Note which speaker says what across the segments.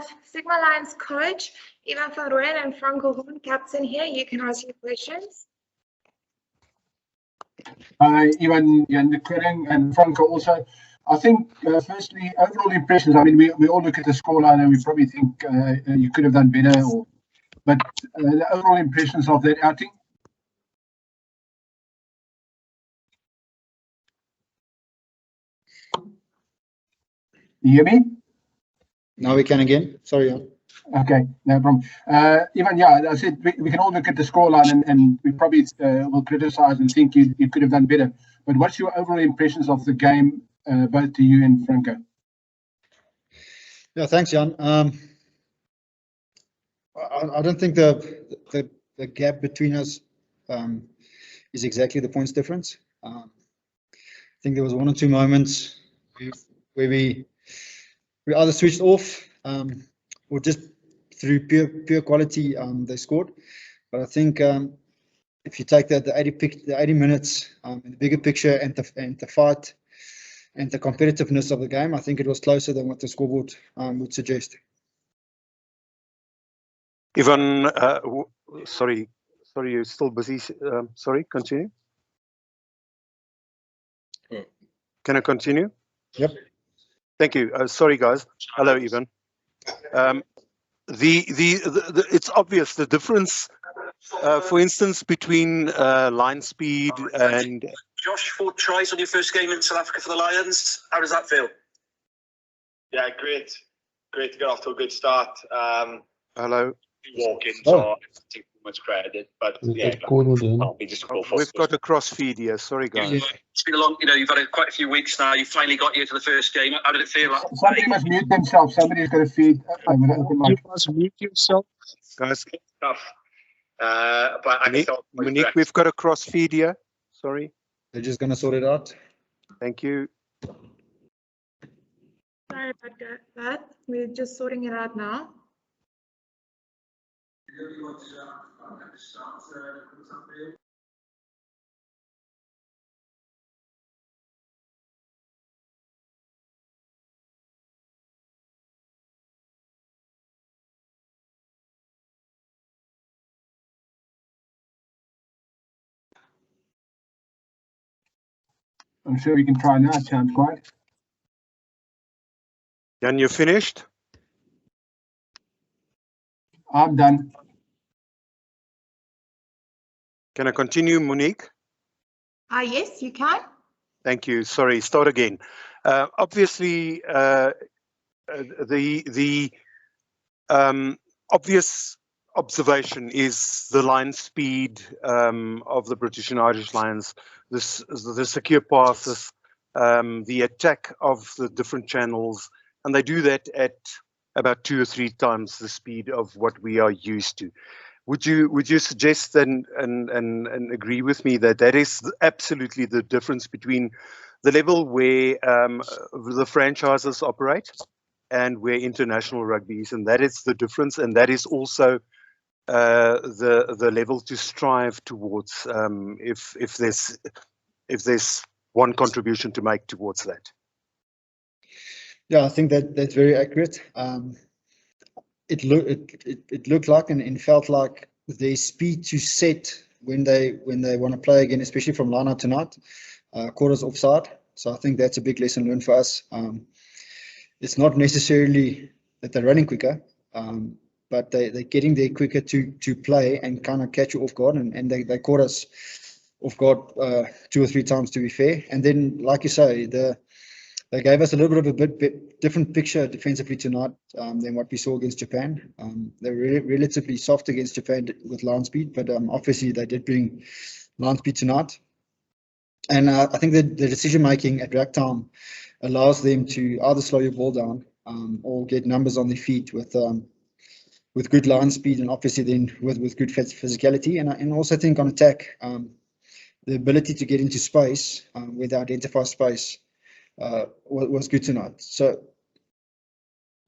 Speaker 1: have Sigma Lions coach Ivan van Rooyen and Franco Hoorn, captain here. You can ask your questions.
Speaker 2: Ivan, Jan de Koning and Franco also. I think, firstly, overall impressions. I mean, we all look at the scoreline and we probably think you could have done better. But the overall impressions of that outing? You hear me?
Speaker 3: Now we can again. Sorry, Jan.
Speaker 2: Okay, no problem. Ivan, yeah, I said we can all look at the scoreline and we probably will criticize and think you could have done better. But what's your overall impressions of the game, both to you and Franco?
Speaker 3: Yeah, thanks, Jan. I don't think the gap between us is exactly the points difference. I think there was one or two moments where we either switched off or just through pure quality they scored. But I think if you take the 80 minutes in the bigger picture and the fight and the competitiveness of the game, I think it was closer than what the scoreboard would suggest.
Speaker 4: Ivan, sorry, you're still busy. Sorry, continue. Can I continue?
Speaker 3: Yep.
Speaker 4: Thank you. Sorry, guys. Hello, Ivan. It's obvious the difference, for instance, between line speed and.
Speaker 5: Josh, 4 tries on your first game in South Africa for the Lions. How does that feel?
Speaker 6: Yeah, great to get off to a good start.
Speaker 4: Hello.
Speaker 6: Walk-ins are too much credit, but yeah, we just go for
Speaker 4: We've got a cross feed here. Sorry, guys.
Speaker 5: Yeah. It's been a long, you've had quite a few weeks now. You finally got here to the first game. How did it feel?
Speaker 2: Somebody must mute themselves. Somebody's got to feed.
Speaker 7: You must mute yourself.
Speaker 4: Guys,
Speaker 6: tough. But I
Speaker 4: Monique, we've got a cross feed here. Sorry.
Speaker 3: They're just going to sort it out.
Speaker 4: Thank you.
Speaker 1: Sorry about that. We're just sorting it out now.
Speaker 2: I'm sure we can try now. It sounds quiet.
Speaker 4: Jan, you finished?
Speaker 2: I'm done.
Speaker 4: Can I continue, Monique?
Speaker 1: Yes, you can.
Speaker 4: Thank you. Sorry, start again. Obviously, the obvious observation is the line speed of the British and Irish Lions, the secure passes, the attack of the different channels, and they do that at about 2 or 3 times the speed of what we are used to. Would you suggest and agree with me that is absolutely the difference between the level where the franchises operate and where international rugby is, and that is the difference, and that is also the level to strive towards if there's one contribution to make towards that?
Speaker 3: Yeah, I think that's very accurate. It looked like and felt like their speed to set when they want to play again, especially from line out tonight, caught us offside. So I think that's a big lesson learned for us. It's not necessarily that they're running quicker, but they're getting there quicker to play and kind of catch you off guard, and they caught us off guard 2 or 3 times, to be fair. And then, like you say, they gave us a little bit of a bit different picture defensively tonight than what we saw against Japan. They were relatively soft against Japan with line speed, but obviously they did bring line speed tonight. And I think that the decision making at rack time allows them to either slow your ball down or get numbers on their feet with good line speed, and obviously then with good physicality. And also think on attack, the ability to get into space where they identify space was good tonight. So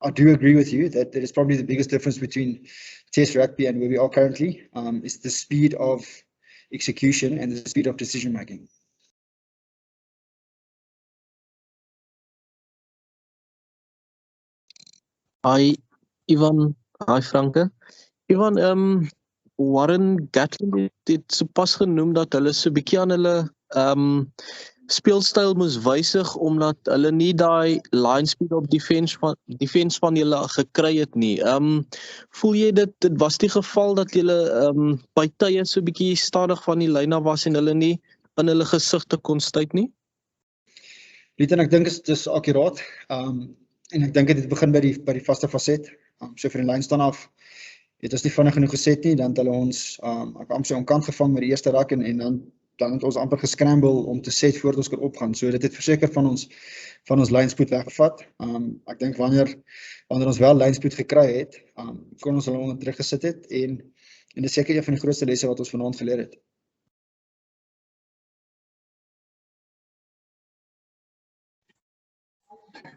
Speaker 3: I do agree with you that is probably the biggest difference between Test rugby and where we are currently, is the speed of execution and the speed of decision making.
Speaker 7: I Ivan, hi Franke. Ivan, Warren Gatland het sopas genoem dat hulle so 'n bietjie aan hulle speelstyl moes wysig omdat hulle nie daai line speed op defense van julle gekry het nie. Voel jy dit was die geval dat julle by tye so 'n bietjie stadig van die lyn af was en hulle nie in hulle gesigte kon stuit nie?
Speaker 3: Lieten, ek dink dit is akkuraat. En ek dink dit begin by die vaste faset. So vir die lyn staan af, het ons nie vinnig genoeg geset nie, dan het hulle ons amper omkant gevang met die eerste rak en dan het ons amper gescramble om te set voordat ons kan opgaan. So dit het verseker van ons lynspoed weggevat. Ek dink wanneer ons wel lynspoed gekry het, kon ons hulle onder druk gesit het en dit is seker een van die grootste lesse wat ons vanaand geleer het.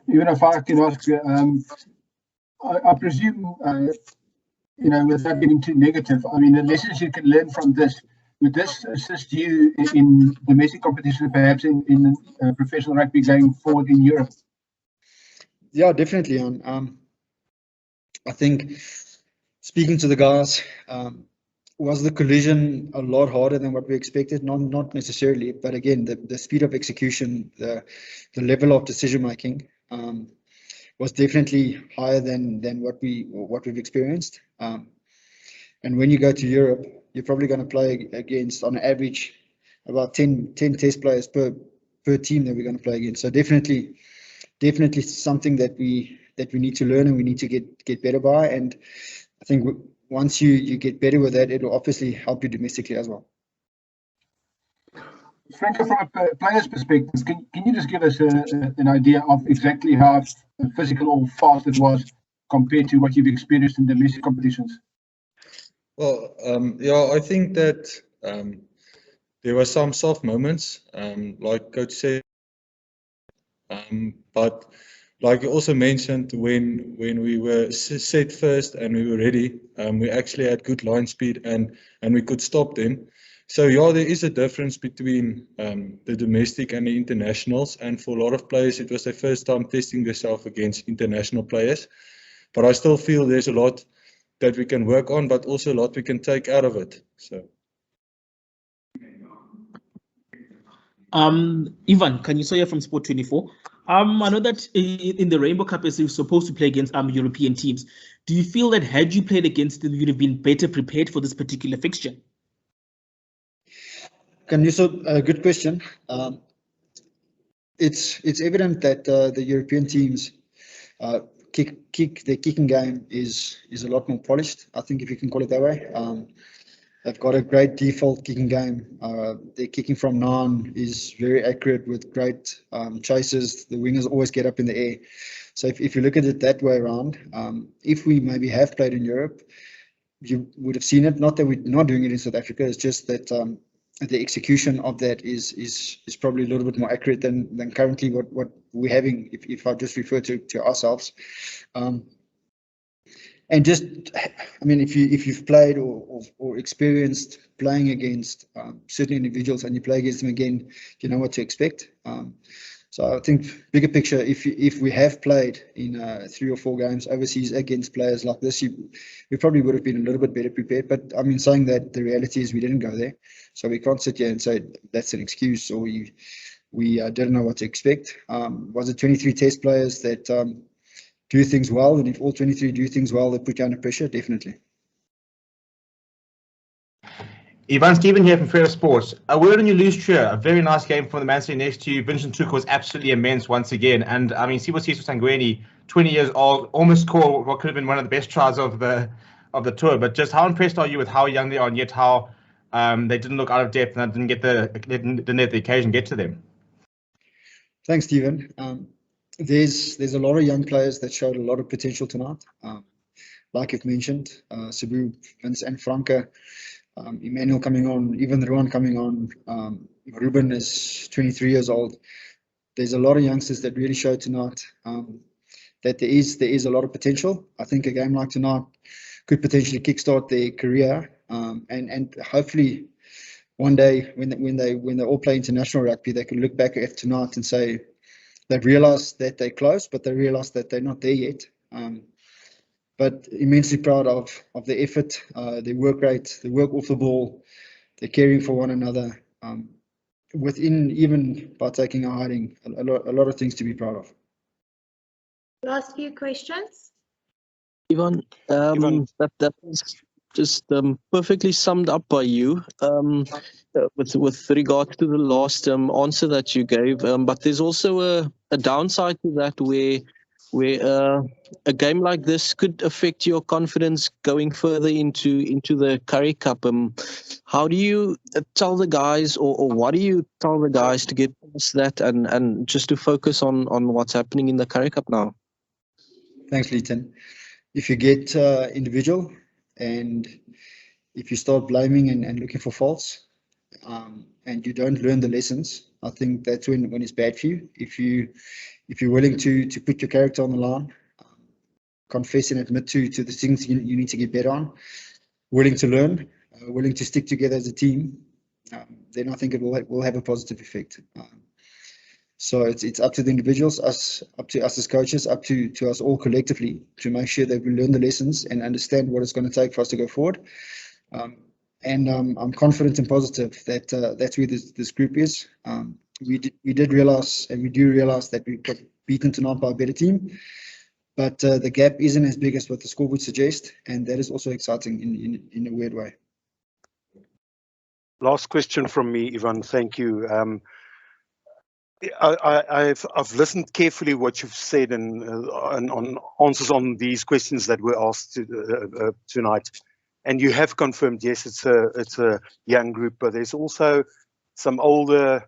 Speaker 2: Even if I can ask, I presume, without getting too negative, I mean, the lessons you can learn from this, would this assist you in domestic competition, perhaps in professional rugby going forward in Europe?
Speaker 3: Yeah, definitely. I think speaking to the guys, was the collision a lot harder than what we expected? Not necessarily, but again, the speed of execution, the level of decision making was definitely higher than what we've experienced. And when you go to Europe, you're probably going to play against, on average, about 10 test players per team that we're going to play against. So definitely something that we need to learn and we need to get better by. And I think once you get better with that, it will obviously help you domestically as well.
Speaker 2: Frank, from a player's perspective, can you just give us an idea of exactly how physical or fast it was compared to what you've experienced in domestic competitions?
Speaker 8: Well, yeah, I think that there were some soft moments, like Coach said, but like you also mentioned, when we were set first and we were ready, we actually had good line speed and we could stop them. So yeah, there is a difference between the domestic and the internationals, and for a lot of players, it was their first time testing themselves against international players. But I still feel there's a lot that we can work on, but also a lot we can take out of it. So.
Speaker 9: Ivan, can you say you're from Sport 24? I know that in the Rainbow Cup, as you're supposed to play against European teams, do you feel that had you played against them, you'd have been better prepared for this particular fixture?
Speaker 3: Good question. It's evident that the European teams their kicking game is a lot more polished, I think, if you can call it that way. They've got a great default kicking game. Their kicking from 9 is very accurate with great chases. The wingers always get up in the air. So if you look at it that way around, if we maybe have played in Europe, you would have seen it. Not that we're not doing it in South Africa, it's just that the execution of that is probably a little bit more accurate than currently what we're having, if I just refer to ourselves. And just, I mean, if you've played or experienced playing against certain individuals and you play against them again, you know what to expect. So I think bigger picture, if we have played in 3 or 4 games overseas against players like this, we probably would have been a little bit better prepared. But I mean, saying that, the reality is we didn't go there, so we can't sit here and say that's an excuse or we didn't know what to expect. Was it 23 test players that do things well? And if all 23 do things well, they put you under pressure, definitely.
Speaker 10: Ivan, Stephen here from Freo Sports. A word on your loose cheer. A very nice game from the man sitting next to you. Vincent Tuka was absolutely immense once again. And I mean, Sibusiso Sangweni, 20 years old, almost scored what could have been one of the best tries of the tour. But just how impressed are you with how young they are and yet how they didn't look out of depth and didn't let the occasion get to them?
Speaker 3: Thanks, Stephen. There's a lot of young players that showed a lot of potential tonight. Like you've mentioned, Sabu, Vince and Franke, Emmanuel coming on, even Ruan coming on, Ruben is 23 years old. There's a lot of youngsters that really showed tonight that there is a lot of potential. I think a game like tonight could potentially kickstart their career, and hopefully one day when they all play international rugby, they can look back at tonight and say they've realised that they're close, but they realise that they're not there yet. but immensely proud of the effort, their work rate, the work off the ball, they're caring for one another. Within even partaking or hiding, a lot of things to be proud of.
Speaker 1: Last few questions.
Speaker 7: Ivan, that was just perfectly summed up by you with regard to the last answer that you gave. But there's also a downside to that where a game like this could affect your confidence going further into the Currie Cup. How do you tell the guys, or what do you tell the guys to get past that and just to focus on what's happening in the Currie Cup now?
Speaker 3: Thanks, Leighton. If you get individual and if you start blaming and looking for faults, and you don't learn the lessons, I think that's when it's bad for you. If you're willing to put your character on the line, confess and admit to the things you need to get better on, willing to learn, willing to stick together as a team, then I think it will have a positive effect. So it's up to the individuals, up to us as coaches, up to us all collectively to make sure that we learn the lessons and understand what it's going to take for us to go forward. And I'm confident and positive that that's where this group is. We did realize, and we do realize, that we got beaten tonight by a better team, but the gap isn't as big as what the score would suggest, and that is also exciting in a weird way.
Speaker 4: Last question from me, Ivan. Thank you. I've listened carefully what you've said and on answers on these questions that were asked tonight, and you have confirmed, yes, it's a young group, but there's also some older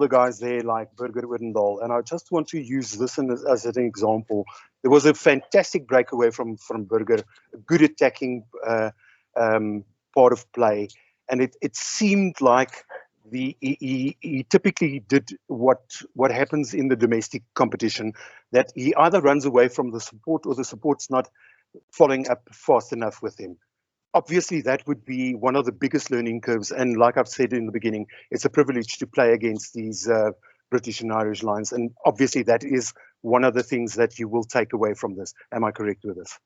Speaker 4: guys there like Burger Odendaal, and I just want to use this as an example. There was a fantastic breakaway from Burger, a good attacking part of play, and it seemed like he typically did what happens in the domestic competition, that he either runs away from the support or the support's not following up fast enough with him. Obviously, that would be one of the biggest learning curves. And like I've said in the beginning, it's a privilege to play against these British and Irish Lions. And obviously, that is one of the things that you will take away from this. Am I correct with this?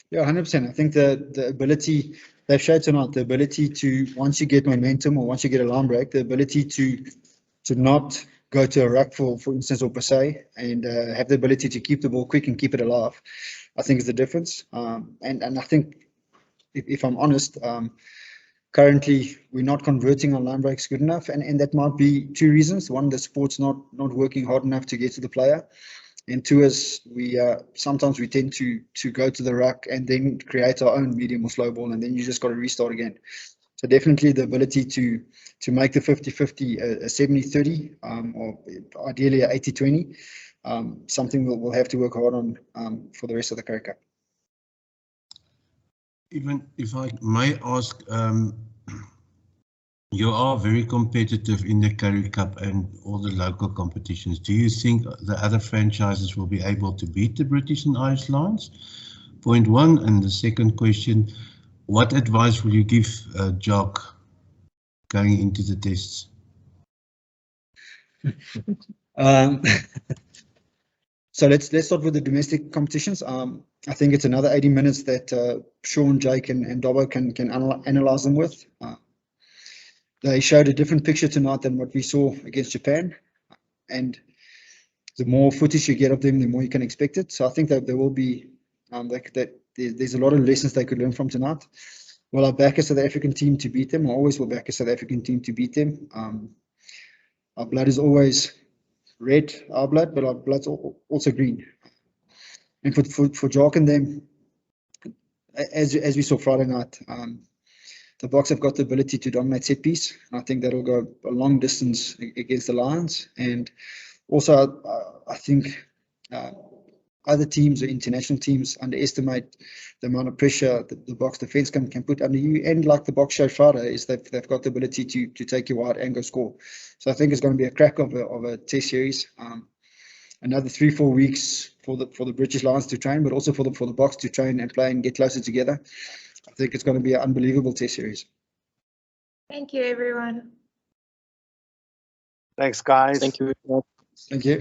Speaker 3: Yeah, 100%. I think the ability, they've showed tonight, the ability to, once you get momentum or once you get a line break, the ability to not go to a ruck, for instance, or per se, and have the ability to keep the ball quick and keep it alive, I think is the difference. And I think, if I'm honest, currently we're not converting our line breaks good enough, and that might be two reasons. One, the support's not working hard enough to get to the player. And two is sometimes we tend to go to the ruck and then create our own medium or slow ball, and then you just got to restart again. So definitely the ability to make the 50-50 a 70-30, or ideally a 80-20, something we'll have to work hard on for the rest of the Currie Cup.
Speaker 11: Even if I may ask, you are very competitive in the Currie Cup and all the local competitions. Do you think the other franchises will be able to beat the British and Irish Lions? Point one. And the second question, what advice will you give Jock going into the tests?
Speaker 3: So let's start with the domestic competitions. I think it's another 80 minutes that Sean, Jake, and Dobbo can analyze them with. They showed a different picture tonight than what we saw against Japan, and the more footage you get of them, the more you can expect it. So I think that there will be there's a lot of lessons they could learn from tonight. Will I back a South African team to beat them? I always will back a South African team to beat them. Our blood is always red, our blood, but our blood's also green. And for Jock and them, as we saw Friday night, the Boks have got the ability to dominate set piece. I think that'll go a long distance against the Lions. And also, I think other teams or international teams underestimate the amount of pressure that the Boks defense can put under you. And like the Boks showed Friday, is that they've got the ability to take you wide and go score. So I think it's going to be a crack of a test series. Another 3-4 weeks for the British Lions to train, but also for the Boks to train and play and get closer together. I think it's going to be an unbelievable test series.
Speaker 1: Thank you, everyone.
Speaker 4: Thanks, guys.
Speaker 7: Thank you.
Speaker 3: Thank you.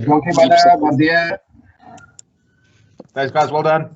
Speaker 10: Thanks, guys. Well done.